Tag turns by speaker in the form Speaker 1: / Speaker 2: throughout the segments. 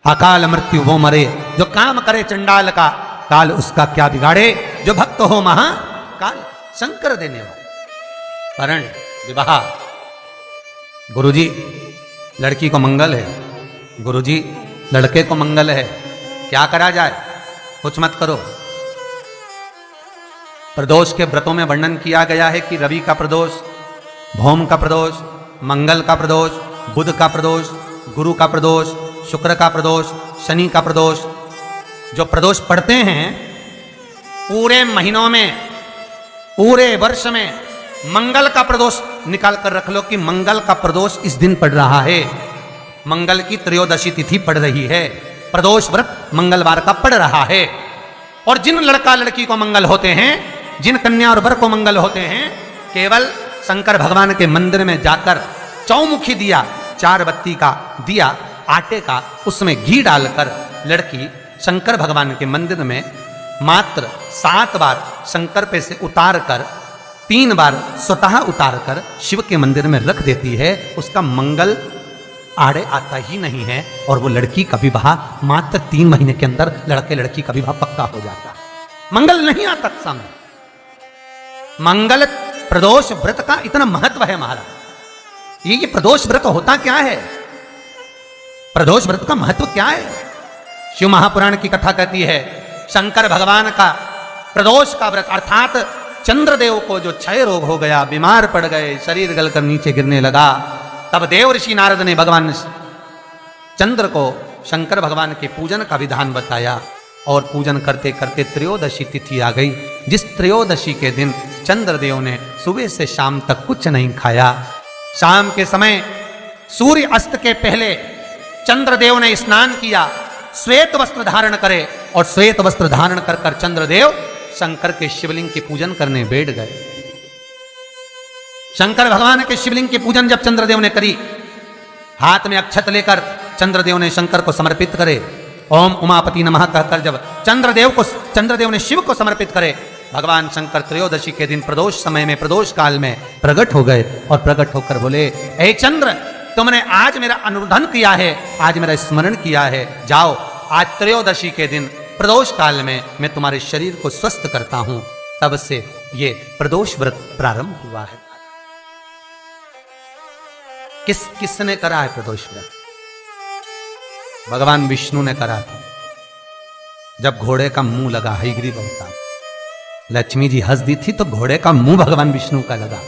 Speaker 1: अकाल मृत्यु वो मरे, जो काम करे चंडाल का, काल उसका क्या बिगाड़े, जो भक्त हो महा काल। शंकर देने वाले। वरण विवाह, गुरुजी लड़की को मंगल है, गुरुजी लड़के को मंगल है, क्या करा जाए, कुछ मत करो। प्रदोष के व्रतों में वर्णन किया गया है कि रवि का प्रदोष, भौम का प्रदोष, मंगल का प्रदोष, बुध का प्रदोष, गुरु का प्रदोष, शुक्र का प्रदोष, शनि का प्रदोष। जो प्रदोष पढ़ते हैं पूरे महीनों में, पूरे वर्ष में मंगल का प्रदोष निकाल कर रख लो कि मंगल का प्रदोष इस दिन पड़ रहा है, मंगल की त्रयोदशी तिथि पड़ रही है, प्रदोष व्रत मंगलवार का पड़ रहा है। और जिन लड़का लड़की को मंगल होते हैं, जिन कन्या और वर को मंगल होते हैं, केवल शंकर भगवान के मंदिर में जाकर चौमुखी दिया, 4 बत्ती का दिया आटे का, उसमें घी डालकर लड़की शंकर भगवान के मंदिर में मात्र 7 बार शंकर पे से उतार कर, 3 बार स्वतः उतार कर शिव के मंदिर में रख देती है। उसका मंगल आड़े आता ही नहीं है और वो लड़की का विवाह मात्र 3 महीने के अंदर लड़के लड़की का विवाह पक्का हो जाता है। मंगल नहीं आता सामने। मंगल प्रदोष व्रत का इतना महत्व है महाराज। ये प्रदोष व्रत होता क्या है, प्रदोष व्रत का महत्व क्या है? शिव महापुराण की कथा कहती है शंकर भगवान का प्रदोष का व्रत, अर्थात चंद्रदेव को जो क्षय रोग हो गया, बीमार पड़ गए, शरीर गलकर नीचे गिरने लगा, तब देव ऋषि नारद ने भगवान चंद्र को शंकर भगवान के पूजन का विधान बताया और पूजन करते करते त्रयोदशी तिथि आ गई, जिस त्रयोदशी के दिन चंद्रदेव ने सुबह से शाम तक कुछ नहीं खाया। शाम के समय सूर्य अस्त के पहले चंद्रदेव ने स्नान किया, श्वेत वस्त्र धारण करे और श्वेत वस्त्र धारण कर कर चंद्रदेव शंकर के शिवलिंग के पूजन करने बैठ गए। शंकर भगवान के शिवलिंग के पूजन जब चंद्रदेव ने करी, हाथ में अक्षत लेकर चंद्रदेव ने शंकर को समर्पित करे, ओम उमापति नमः कहकर जब चंद्रदेव ने शिव को समर्पित करे, भगवान शंकर त्रयोदशी के दिन प्रदोष समय में, प्रदोष काल में प्रकट हो गए और प्रकट होकर बोले, हे चंद्र, तुमने आज मेरा अनुरोधन किया है, आज मेरा स्मरण किया है, जाओ आज त्रयोदशी के दिन प्रदोष काल में मैं तुम्हारे शरीर को स्वस्थ करता हूं। तब से ये प्रदोष व्रत प्रारंभ हुआ है। किसने करा है प्रदोष व्रत? भगवान विष्णु ने करा था। जब घोड़े का मुंह लगा, हयग्रीव अवतार, लक्ष्मी जी हंस दी थी तो घोड़े का मुंह भगवान विष्णु का लगा,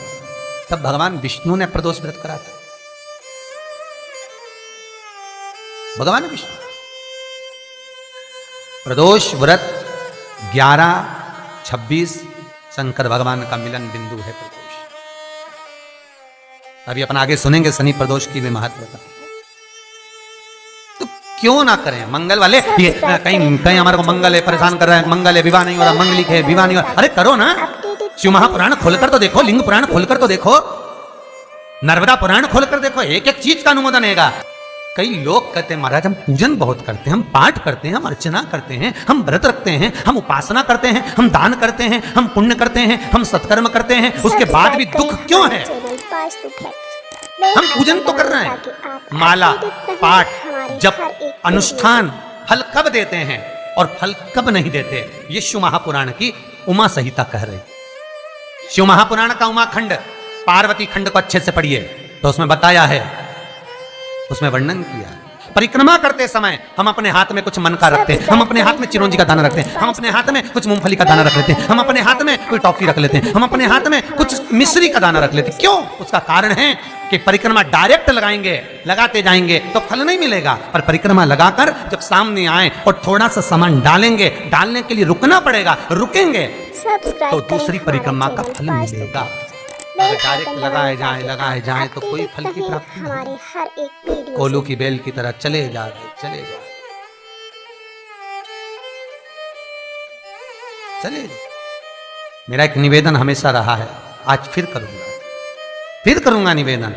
Speaker 1: तब भगवान विष्णु ने प्रदोष व्रत करा था। भगवान विष्णु प्रदोष व्रत 11-26 शंकर भगवान का मिलन बिंदु है प्रदोष। अभी अपन आगे सुनेंगे शनि प्रदोष की भी महत्वता। तो क्यों ना करें मंगल वाले, ये कहीं हमारे को मंगल है परेशान कर रहा है, मंगल है विवाह नहीं हो रहा, मंगलिक है विवाह नहीं हो रहा, अरे करो ना। शिव महापुराण खोलकर तो देखो, लिंग पुराण खोलकर तो देखो, नर्मदा पुराण खोलकर देखो, एक एक चीज का अनुमोदन है। कई लोग कहते हैं महाराज हम पूजन बहुत करते हैं, हम पाठ करते हैं, हम अर्चना करते हैं, हम व्रत रखते हैं, हम उपासना करते हैं, हम दान करते हैं, हम पुण्य करते हैं, हम सत्कर्म करते हैं, उसके बाद भी दुख क्यों है? हम पूजन तो कर रहे हैं, माला पाठ जप अनुष्ठान फल कब देते हैं और फल कब नहीं देते, ये शिव महापुराण की उमा संहिता कह रही। शिव महापुराण का उमा खंड, पार्वती खंड को अच्छे से पढ़िए तो उसमें बताया है, उसमें वर्णन किया है। परिक्रमा करते समय हम अपने हाथ में कुछ मन का रखते हैं, हम अपने हाथ में चिरौंजी का दाना रखते हैं, हम अपने हाथ में कुछ मूंगफली का दाना रख लेते हैं, हम अपने हाथ में कोई टॉफी रख लेते हैं, हम अपने हाथ में कुछ मिश्री का दाना रख लेते हैं। क्यों? उसका कारण है कि परिक्रमा डायरेक्ट लगाएंगे, लगाते जाएंगे तो फल नहीं मिलेगा, पर परिक्रमा लगाकर जब सामने आए और थोड़ा सा सामान डालेंगे, डालने के लिए रुकना पड़ेगा, रुकेंगे तो दूसरी परिक्रमा का फल मिलेगा। अगर डायरेक्ट लगाए जाए तो कोई फल की प्राप्ति नहीं। कोलू की बेल की तरह चले जा रहे, चले। मेरा एक निवेदन हमेशा रहा है, आज फिर करूंगा निवेदन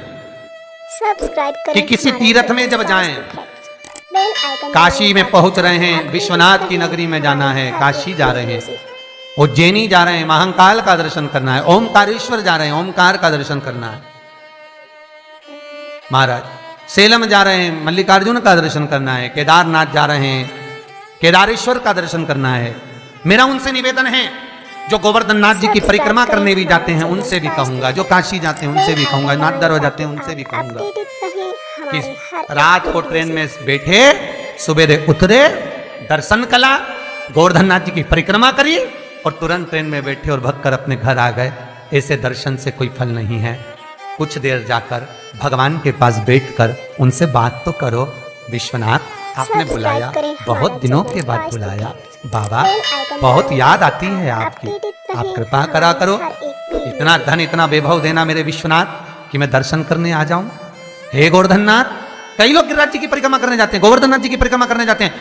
Speaker 1: कि किसी तीर्थ में जब जाएं, काशी में पहुंच रहे हैं, विश्वनाथ की नगरी में जाना है, काशी जा रहे हैं, उज्जैनी जा रहे हैं, महाकाल का दर्शन करना है, ओमकारेश्वर जा रहे हैं, ओमकार का दर्शन करना है। महाराज सेलम जा रहे हैं, मल्लिकार्जुन का दर्शन करना है, केदारनाथ जा रहे हैं, केदारेश्वर का दर्शन करना है। मेरा उनसे निवेदन है, जो गोवर्धन नाथ जी की परिक्रमा करने भी जाते हैं उनसे भी कहूंगा, जो काशी जाते हैं उनसे भी कहूंगा, नाथ दरबार जाते हैं उनसे भी कहूंगा कि रात को ट्रेन में बैठे, सुबह उतरे, दर्शन कला, गोवर्धन नाथ जी की परिक्रमा करी और तुरंत ट्रेन में बैठे और भगकर अपने घर आ गए। ऐसे दर्शन से कोई फल नहीं है। कुछ देर जाकर भगवान के पास बैठकर उनसे बात तो करो। विश्वनाथ आपने बुलाया, बहुत दिनों के बाद बुलाया, बाबा बहुत याद आती है आपकी, आप कृपा करा करो, इतना धन इतना वैभव देना मेरे विश्वनाथ कि मैं दर्शन करने आ जाऊं। हे गोवर्धन नाथ, कई लोग गिरिराज जी की परिक्रमा करने जाते हैं, गोवर्धन नाथ जी की परिक्रमा करने जाते हैं,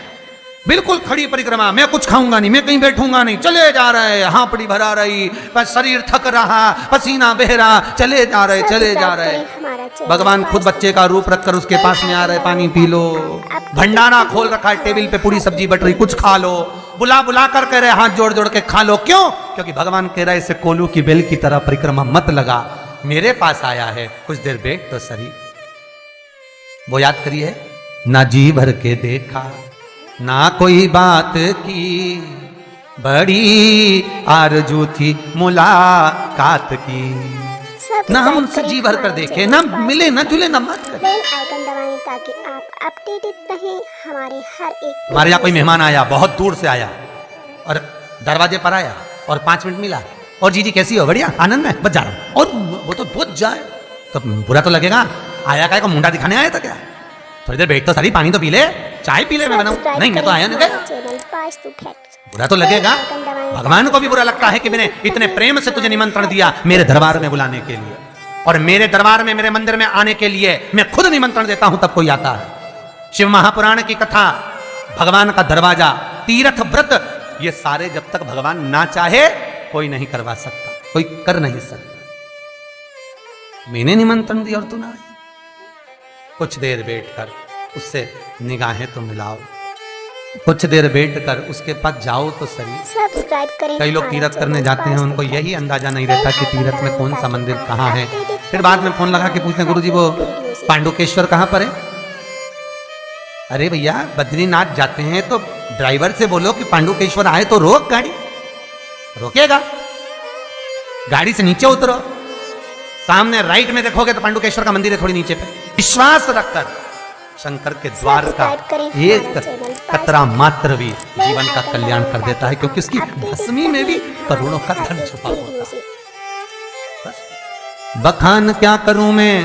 Speaker 1: बिल्कुल खड़ी परिक्रमा, मैं कुछ खाऊंगा नहीं, मैं कहीं बैठूंगा नहीं, चले जा रहे, हांपड़ी भरा रही, बस शरीर थक रहा, पसीना बह रहा, चले जा रहे, चले जा रहे। भगवान खुद बच्चे का रूप रखकर उसके पास में आ रहे, पानी पी लो, भंडारा खोल रखा है टेबल पे, पूरी सब्जी बट रही, कुछ खा लो, बुला बुला कर कह रहे हाथ जोड़ जोड़ के खा लो। क्यों? क्योंकि भगवान कह रहा है इसे कोलू की बेल की तरह परिक्रमा मत लगा, मेरे पास आया है, कुछ देर बैठ तो सही। वो याद करिए, ना जी भर के देखा, ना कोई बात की, बड़ी आरजू थी मुलाकात की, ना हम उनसे जी भर कर देखे, ना मिले, ना जुले, ना बात करें।
Speaker 2: बेल आइकन दबाएं ताकि आप अपडेटेड रहें हमारे हर एक।
Speaker 1: हमारे यहाँ कोई मेहमान आया, बहुत दूर से आया और दरवाजे पर आया और 5 मिनट मिला, और जी कैसी हो? बढ़िया, आनंद में, बस जा रहा हूँ। और वो तो बहुत जाए तो बुरा तो लगेगा, आया का मुंडा दिखाने आया था क्या? थोड़ी देर बैठ तो सारी, पानी तो पी ले, चाय पी ले, मैं बनाऊं। नहीं, मैं तो आया नहीं गया, बुरा तो लगेगा। भगवान को भी बुरा लगता है कि मैंने इतने प्रेम से तुझे निमंत्रण दिया मेरे दरबार में बुलाने के लिए, और मेरे दरबार में, मेरे मंदिर में आने के लिए मैं खुद निमंत्रण देता हूं तब कोई आता है। शिव महापुराण की कथा, भगवान का दरवाजा, तीर्थ व्रत, ये सारे जब तक भगवान ना चाहे कोई नहीं करवा सकता, कोई कर नहीं सकता। मैंने निमंत्रण दिया और तू ना आई। कुछ देर बैठकर उससे निगाहें तो मिलाओ, कुछ देर बैठकर उसके पास जाओ तो सही।
Speaker 2: सब्सक्राइब करें।
Speaker 1: कई लोग तीर्थ करने जाते हैं, उनको यही अंदाजा नहीं रहता कि तीर्थ में कौन सा मंदिर कहाँ है। फिर बाद में फोन लगा के पूछते हैं, गुरुजी वो पांडुकेश्वर कहाँ पर है? अरे भैया, बद्रीनाथ जाते हैं तो ड्राइवर से बोलो कि पांडुकेश्वर आए तो रोक गाड़ी, रोकेगा, गाड़ी से नीचे उतरो, सामने राइट में देखोगे तो पांडुकेश्वर का मंदिर है थोड़ी नीचे पे। विश्वास रखकर शंकर के द्वार का एक कतरा मात्र भी जीवन का कल्याण कर देता है, क्योंकि उसकी भस्मी में भी करोड़ों का धन छुपा होता है। बखान क्या करूं मैं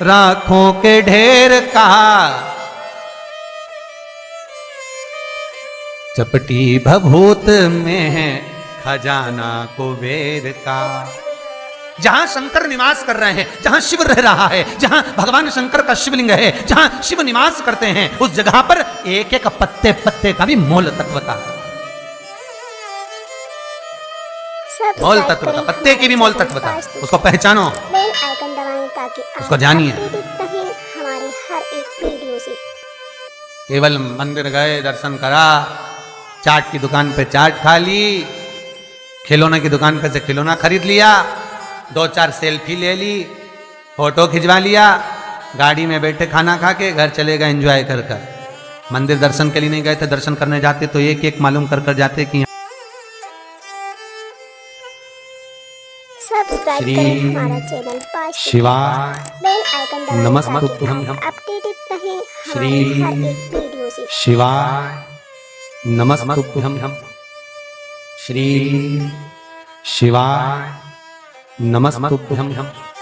Speaker 1: राखों के ढेर का, चपटी भभूत में है खजाना कुबेर का। जहां शंकर निवास कर रहे हैं, जहां शिव रह रहा है, जहां भगवान शंकर का शिवलिंग है, जहां शिव निवास करते हैं, उस जगह पर एक एक पत्ते पत्ते का भी मोल तत्वता है। मोल तत्वता, पत्ते की भी मोल तत्वता, उसको पहचानो,
Speaker 2: बेल आइकन दबाएं ताकि
Speaker 1: उसको जानिए।
Speaker 2: हमारे हर एक वीडियो से।
Speaker 1: केवल मंदिर गए, दर्शन करा, चाट की दुकान पे चाट खा ली, खिलौने की दुकान पे से खिलौना खरीद लिया, 2-4 सेल्फी ले ली, फोटो खिंचवा लिया, गाड़ी में बैठे खाना खा के घर चले गए एंजॉय कर कर। मंदिर दर्शन के लिए नहीं गए थे, दर्शन करने जाते तो एक एक मालूम कर कर जाते कि
Speaker 2: सब्सक्राइब करें हमारा चैनल
Speaker 1: शिवाय
Speaker 2: बेल आइकन दबाएं
Speaker 1: नमस्तुभ्यं
Speaker 2: अपडेटेड रहें
Speaker 1: श्री
Speaker 2: हमारे हर एक वीडियो से।
Speaker 1: शिवाय नमस्तुभ्यं श्री शिवाय नमस्तुभ्यं